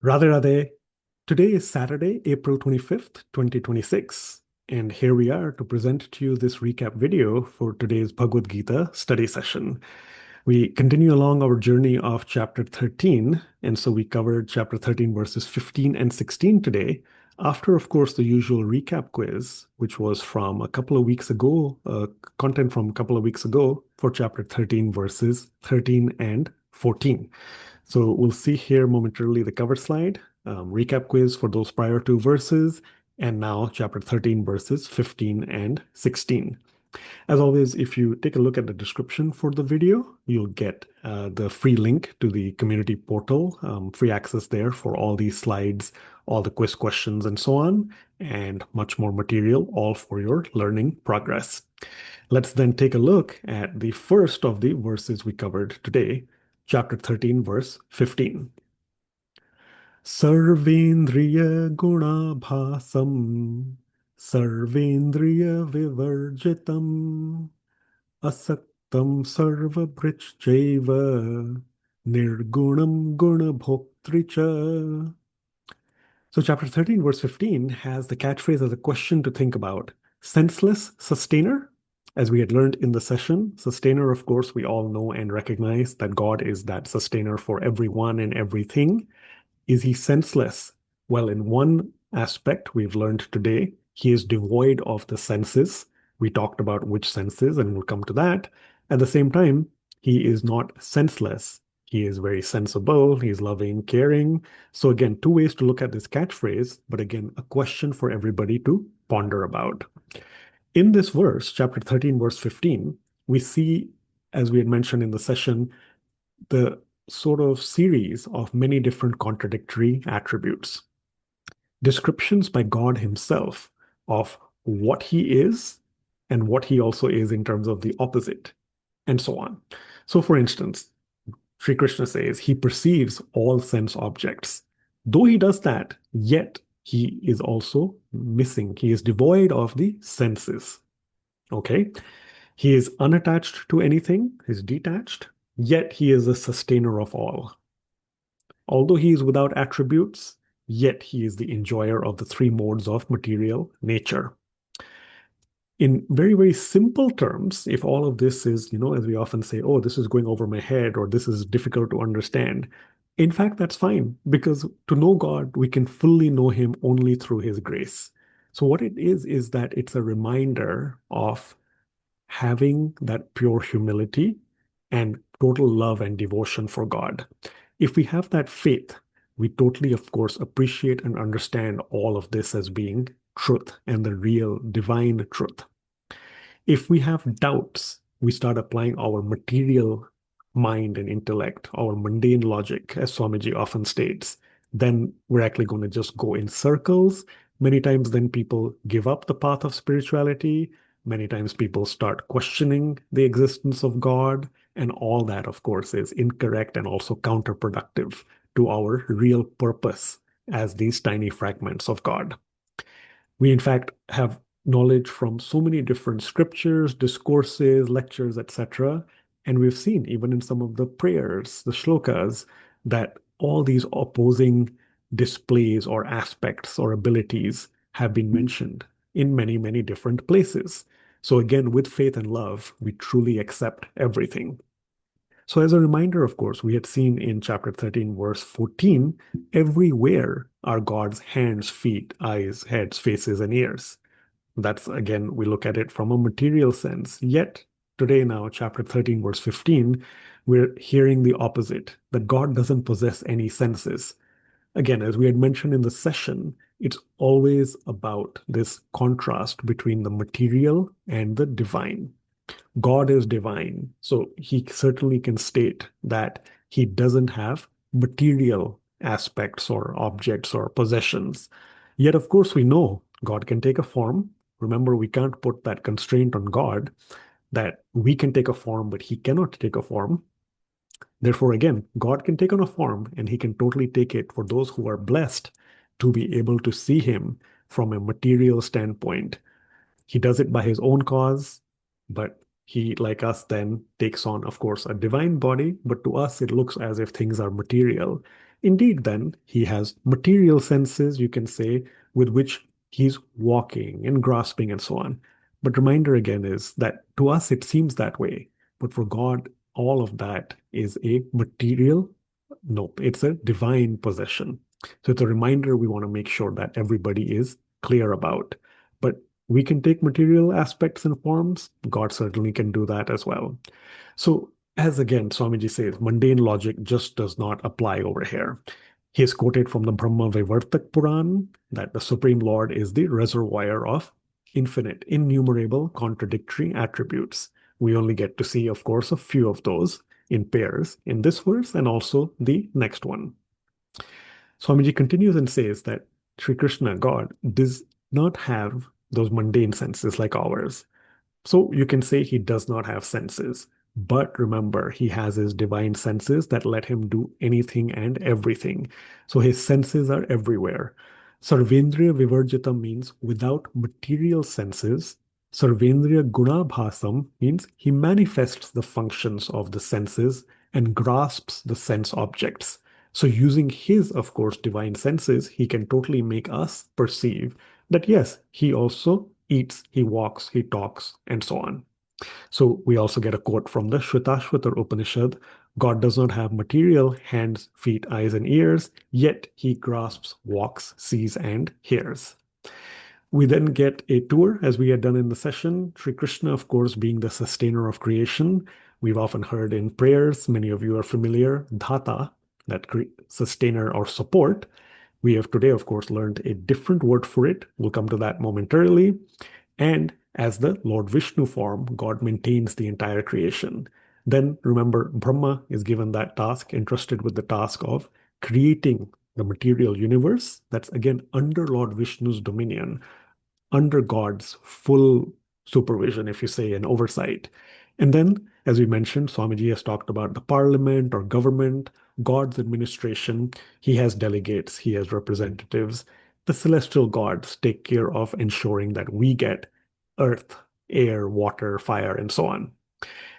Radhe Radhe. Today is Saturday, April 25th, 2026, and here we are to present to you this recap video for today's Bhagavad Gita study session. We continue along our journey of chapter 13, and so we covered chapter 13 verses 15 and 16 today, after, of course, the usual recap quiz, which was from a couple of weeks ago, content from a couple of weeks ago for chapter 13 verses 13 and 14. So we'll see here momentarily the cover slide, recap quiz for those prior two verses, and now chapter 13 verses 15 and 16. As always, if you take a look at the description for the video, you'll get the free link to the community portal, free access there for all these slides, all the quiz questions, and so on, and much more material, all for your learning progress. Let's then take a look at the first of the verses we covered today, chapter 13, verse 15. Sarvendriya gunabhasam Sarvendriya vivarjitam Asaktam sarvabhricchaiva Nirgunam gunabhoktricha. So chapter 13, verse 15 has the catchphrase as a question to think about. Senseless sustainer? As we had learned in the session, sustainer, of course, we all know and recognize that God is that sustainer for everyone and everything. Is he senseless? Well, in one aspect we've learned today, he is devoid of the senses. We talked about which senses, and we'll come to that. At the same time, he is not senseless. He is very sensible, he's loving, caring. So again, two ways to look at this catchphrase, but again, a question for everybody to ponder about. In this verse, chapter 13, verse 15, we see, as we had mentioned in the session, the sort of series of many different contradictory attributes. Descriptions by God himself of what he is and what he also is in terms of the opposite, and so on. So, for instance, Sri Krishna says he perceives all sense objects. Though he does that, yet he is also missing. He is devoid of the senses. Okay? He is unattached to anything, he's detached, yet he is a sustainer of all. Although he is without attributes, yet he is the enjoyer of the three modes of material nature. In very, very simple terms, if all of this is, as we often say, oh, this is going over my head or this is difficult to understand, in fact, that's fine because to know God, we can fully know him only through his grace. So what it is that it's a reminder of having that pure humility and total love and devotion for God. If we have that faith, we totally, of course, appreciate and understand all of this as being truth and the real divine truth. If we have doubts, we start applying our material mind and intellect, our mundane logic, as Swamiji often states, then we're actually going to just go in circles. Many times, then people give up the path of spirituality. Many times, people start questioning the existence of God. And all that, of course, is incorrect and also counterproductive to our real purpose as these tiny fragments of God. We, in fact, have knowledge from so many different scriptures, discourses, lectures, etc. And we've seen, even in some of the prayers, the shlokas, that all these opposing displays or aspects or abilities have been mentioned in many, many different places. So, again, with faith and love, we truly accept everything. So, as a reminder, of course, we had seen in chapter 13, verse 14, everywhere are God's hands, feet, eyes, heads, faces, and ears. That's again, we look at it from a material sense. Yet, today, now, chapter 13, verse 15, we're hearing the opposite that God doesn't possess any senses. Again, as we had mentioned in the session, it's always about this contrast between the material and the divine. God is divine, so he certainly can state that he doesn't have material aspects or objects or possessions. Yet, of course, we know God can take a form. Remember, we can't put that constraint on God that we can take a form, but he cannot take a form. Therefore, again, God can take on a form and he can totally take it for those who are blessed to be able to see him from a material standpoint. He does it by his own cause, but he, like us, then takes on, of course, a divine body. But to us, it looks as if things are material. indeed, then, he has material senses, you can say, with which he's walking and grasping and so on. But reminder again is that to us it seems that way, but for God, all of that is a material. Nope, it's a divine possession. So it's a reminder we want to make sure that everybody is clear about. But we can take material aspects and forms. God certainly can do that as well. So, as again Swamiji says, mundane logic just does not apply over here. He is quoted from the Brahma Vaivartak Puran that the Supreme Lord is the reservoir of infinite, innumerable, contradictory attributes. We only get to see, of course, a few of those in pairs in this verse and also the next one. Swamiji continues and says that Sri Krishna, God, does not have those mundane senses like ours. So you can say he does not have senses. But remember, he has his divine senses that let him do anything and everything. So his senses are everywhere. Sarvendriya Vivarjita means without material senses. Sarvendriya Gunabhasam means he manifests the functions of the senses and grasps the sense objects. So using his, of course, divine senses, he can totally make us perceive that yes, he also eats, he walks, he talks, and so on. So we also get a quote from the Shvetashvatar Upanishad. God does not have material hands, feet, eyes, and ears, yet he grasps, walks, sees, and hears. We then get a tour, as we had done in the session. Sri Krishna, of course, being the sustainer of creation. We've often heard in prayers, many of you are familiar, dhata, that sustainer or support. We have today, of course, learned a different word for it. We'll come to that momentarily. And as the Lord Vishnu form, God maintains the entire creation. Then remember, Brahma is given that task, entrusted with the task of creating the material universe. That's again under Lord Vishnu's dominion, under God's full supervision, if you say, and oversight. And then, as we mentioned, Swamiji has talked about the parliament or government, God's administration. He has delegates, he has representatives. The celestial gods take care of ensuring that we get earth, air, water, fire, and so on.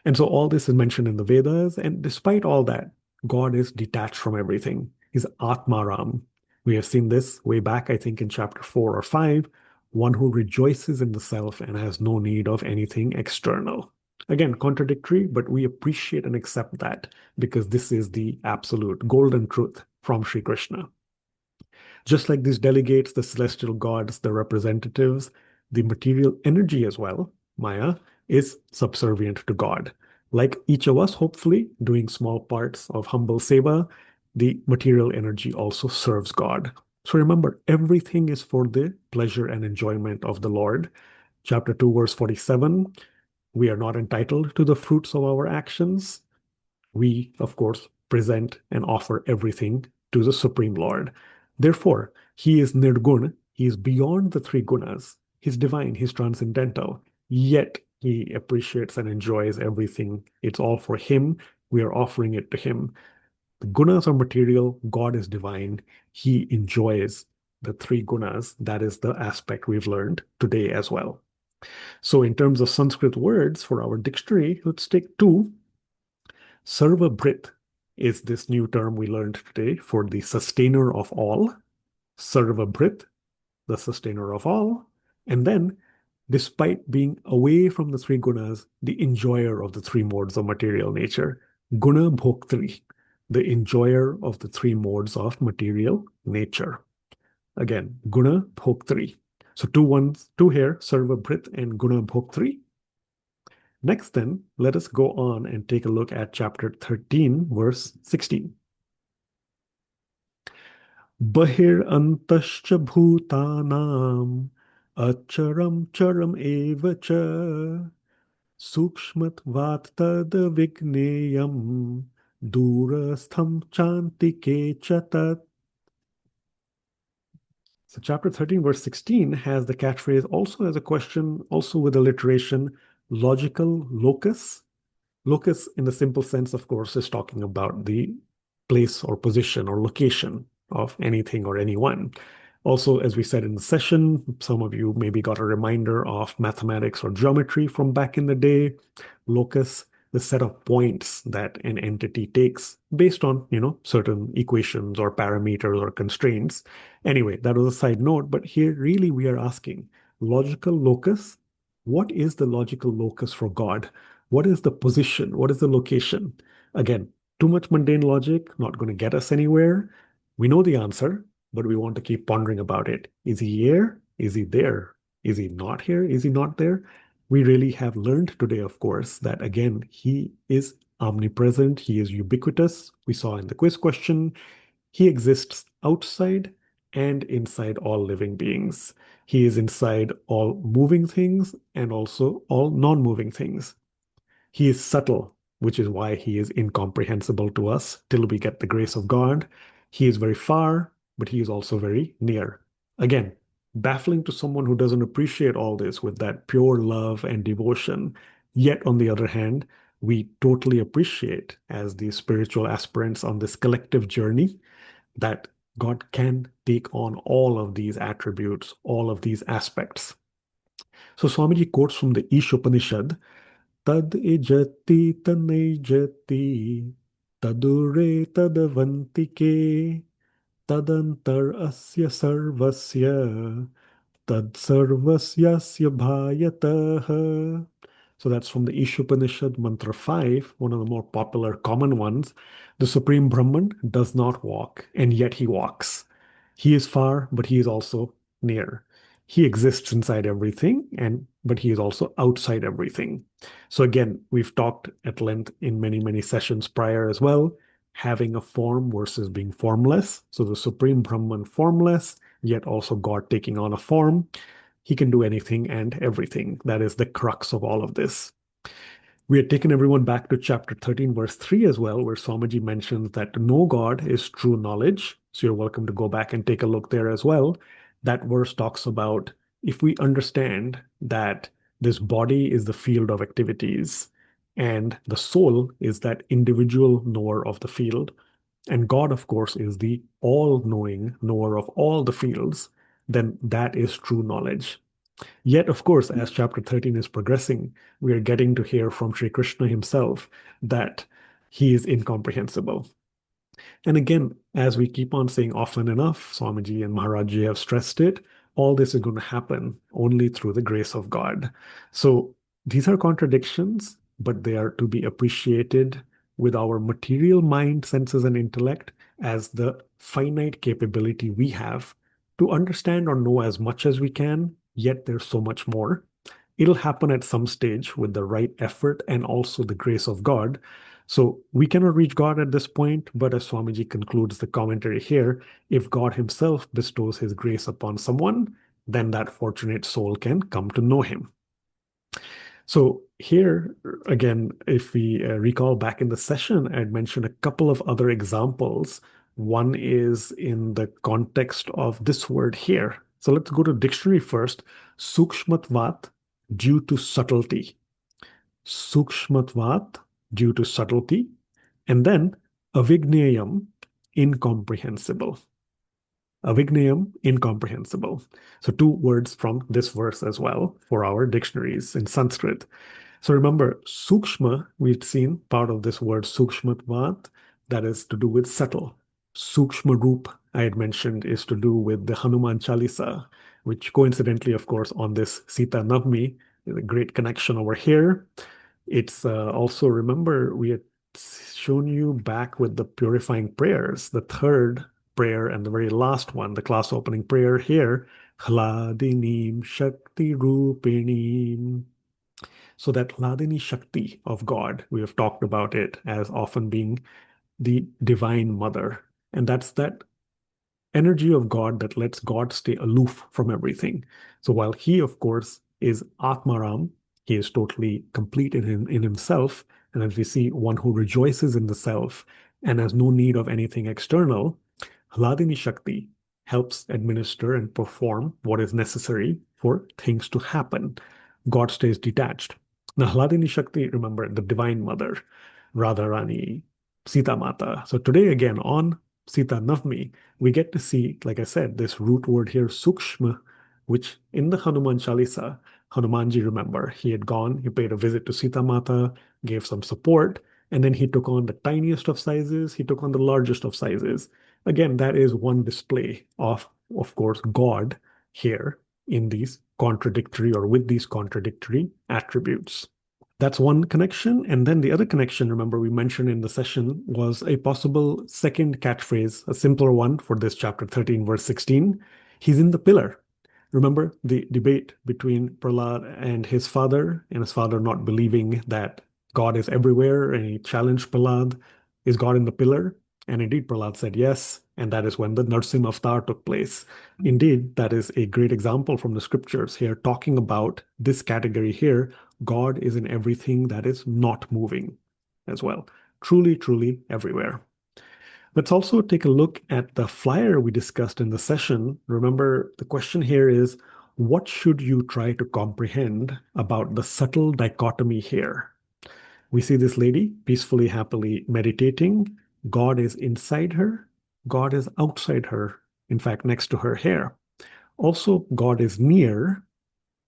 And so all this is mentioned in the Vedas. And despite all that, God is detached from everything. He's Atmaram. We have seen this way back, I think, in chapter 4 or 5, one who rejoices in the self and has no need of anything external. Again, contradictory, but we appreciate and accept that because this is the absolute golden truth from Sri Krishna. Just like these delegates, the celestial gods, the representatives, the material energy as well, Maya, is subservient to God. Like each of us, hopefully, doing small parts of humble seva, the material energy also serves God. So remember, everything is for the pleasure and enjoyment of the Lord. Chapter 2, verse 47, we are not entitled to the fruits of our actions. We, of course, present and offer everything to the Supreme Lord. Therefore, he is nirguna, he is beyond the three gunas. He's divine, he's transcendental, yet he appreciates and enjoys everything. It's all for him. We are offering it to him. The gunas are material, God is divine. He enjoys the three gunas. That is the aspect we've learned today as well. So in terms of Sanskrit words for our dictionary, let's take two. Sarvabhrit is this new term we learned today for the sustainer of all. Sarvabhrit, the sustainer of all. And then, despite being away from the three gunas, the enjoyer of the three modes of material nature. Guna bhoktri, the enjoyer of the three modes of material nature. Again, guna bhoktri. So two here, Sarvabhrit and guna bhoktri. Next, then, let us go on and take a look at chapter 13, verse 16. Bahir antascha bhutanam acharam charam eva cha sukshmatvat tad vigneyam durastham chantike chatat. So chapter 13, verse 16 has the catchphrase also as a question, also with alliteration, logical locus. Locus, in the simple sense, of course, is talking about the place or position or location of anything or anyone. Also, as we said in the session, some of you maybe got a reminder of mathematics or geometry from back in the day. Locus, the set of points that an entity takes based on, certain equations or parameters or constraints. Anyway, that was a side note, but here really we are asking logical locus. What is the logical locus for God? What is the position? What is the location? Again, too much mundane logic, not going to get us anywhere. We know the answer, but we want to keep pondering about it. Is he here? Is he there? Is he not here? Is he not there? We really have learned today, of course, that again, he is omnipresent, he is ubiquitous. We saw in the quiz question, he exists outside and inside all living beings. He is inside all moving things and also all non moving things. He is subtle, which is why he is incomprehensible to us till we get the grace of God. He is very far, but he is also very near. Again, baffling to someone who doesn't appreciate all this with that pure love and devotion. Yet, on the other hand, we totally appreciate, as the spiritual aspirants on this collective journey, that God can take on all of these attributes, all of these aspects. So Swamiji quotes from the Ishopanishad, Tad ejati tanejati, tadure tadavantike, tadantar asya sarvasya, tad sarvasyasya bhayatah. So that's from the Ishopanishad Mantra 5, one of the more popular common ones. The Supreme Brahman does not walk, and yet he walks. He is far, but he is also near. He exists inside everything, but he is also outside everything. So again, we've talked at length in many, many sessions prior as well, having a form versus being formless. So the Supreme Brahman formless, yet also God taking on a form. He can do anything and everything. That is the crux of all of this. We had taken everyone back to chapter 13, verse 3 as well, where Swamiji mentions that to know God is true knowledge. So you're welcome to go back and take a look there as well. That verse talks about if we understand that this body is the field of activities and the soul is that individual knower of the field, and God, of course, is the all knowing knower of all the fields, then that is true knowledge. Yet, of course, as chapter 13 is progressing, we are getting to hear from Sri Krishna himself that he is incomprehensible. And again, as we keep on saying often enough, Swamiji and Maharaji have stressed it, all this is going to happen only through the grace of God. So these are contradictions, but they are to be appreciated with our material mind, senses, and intellect as the finite capability we have to understand or know as much as we can, yet there's so much more. It'll happen at some stage with the right effort and also the grace of God. So we cannot reach God at this point, but as Swamiji concludes the commentary here, if God himself bestows his grace upon someone, then that fortunate soul can come to know him. So here, again, if we recall back in the session, I had mentioned a couple of other examples. One is in the context of this word here. So let's go to dictionary first. Sukshmatvat, due to subtlety. Sukshmatvat, due to subtlety. And then avignayam, incomprehensible. Avignayam, incomprehensible. So two words from this verse as well for our dictionaries in Sanskrit. So remember, sukshma, we've seen part of this word sukshmatvat, that is to do with subtle. Sukshma roop, I had mentioned, is to do with the Hanuman Chalisa, which coincidentally, of course, on this Sita Navami, is a great connection over here. It's also, remember, we had shown you back with the purifying prayers, the third prayer and the very last one, the class opening prayer here, Hladinim Shakti Rupinim. So that Hladini Shakti of God, we have talked about it as often being the divine mother. And that's that energy of God that lets God stay aloof from everything. So while he, of course, is Atmaram, he is totally complete in himself. And as we see, one who rejoices in the self and has no need of anything external, Hladini Shakti helps administer and perform what is necessary for things to happen. God stays detached. Now, Hladini Shakti, remember, the Divine Mother, Radharani, Sita Mata. So today, again, on Sita Navmi, we get to see, like I said, this root word here, Sukshma, which in the Hanuman Chalisa, Hanumanji, remember, he had gone, he paid a visit to Sita Mata. gave some support, and then he took on the tiniest of sizes, he took on the largest of sizes. Again, that is one display of course, God here in these contradictory or with these contradictory attributes. That's one connection. And then the other connection, remember, we mentioned in the session was a possible second catchphrase, a simpler one for this chapter 13, verse 16. He's in the pillar. Remember the debate between Prahlad and his father not believing that God is everywhere, and he challenged Prahlad, is God in the pillar? And indeed, Prahlad said yes, and that is when the Narsimha avatar took place. Indeed, that is a great example from the scriptures here, talking about this category here. God is in everything that is not moving as well. Truly, truly everywhere. Let's also take a look at the flyer we discussed in the session. Remember, the question here is, what should you try to comprehend about the subtle dichotomy here? We see this lady peacefully, happily meditating. God is inside her. God is outside her. In fact, next to her hair. Also, God is near.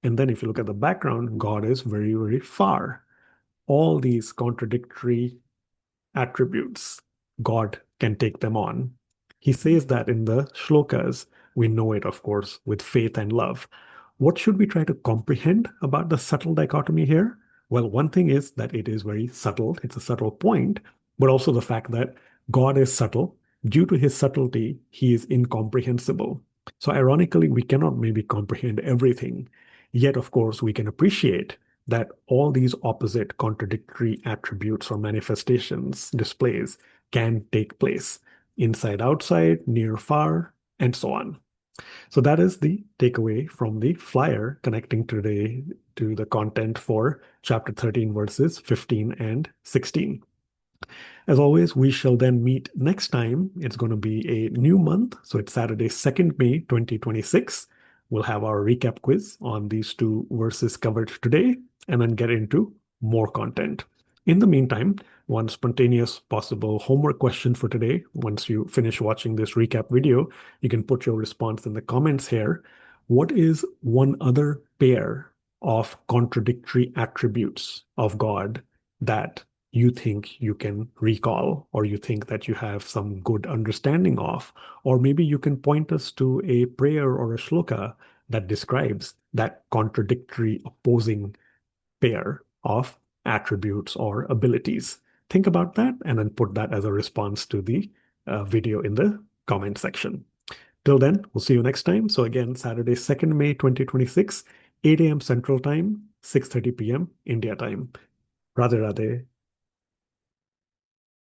And then if you look at the background, God is very, very far. All these contradictory attributes, God can take them on. He says that in the shlokas. We know it, of course, with faith and love. What should we try to comprehend about the subtle dichotomy here? Well, one thing is that it is very subtle. It's a subtle point, but also the fact that God is subtle. Due to his subtlety, he is incomprehensible. So ironically, we cannot maybe comprehend everything. Yet, of course, we can appreciate that all these opposite contradictory attributes or manifestations, displays, can take place inside, outside, near, far, and so on. So that is the takeaway from the flyer connecting today to the content for chapter 13, verses 15 and 16. As always, we shall then meet next time. It's going to be a new month. So it's Saturday, 2nd May 2026. We'll have our recap quiz on these two verses covered today and then get into more content. In the meantime, one spontaneous possible homework question for today. Once you finish watching this recap video, you can put your response in the comments here. What is one other pair of contradictory attributes of God that you think you can recall, or you think that you have some good understanding of? Or maybe you can point us to a prayer or a shloka that describes that contradictory, opposing pair of attributes or abilities. Think about that and then put that as a response to the video in the comment section. Till then, we'll see you next time. So again, Saturday, 2nd May 2026, 8 a.m. Central Time, 6:30 p.m. India time. Radhe Radhe.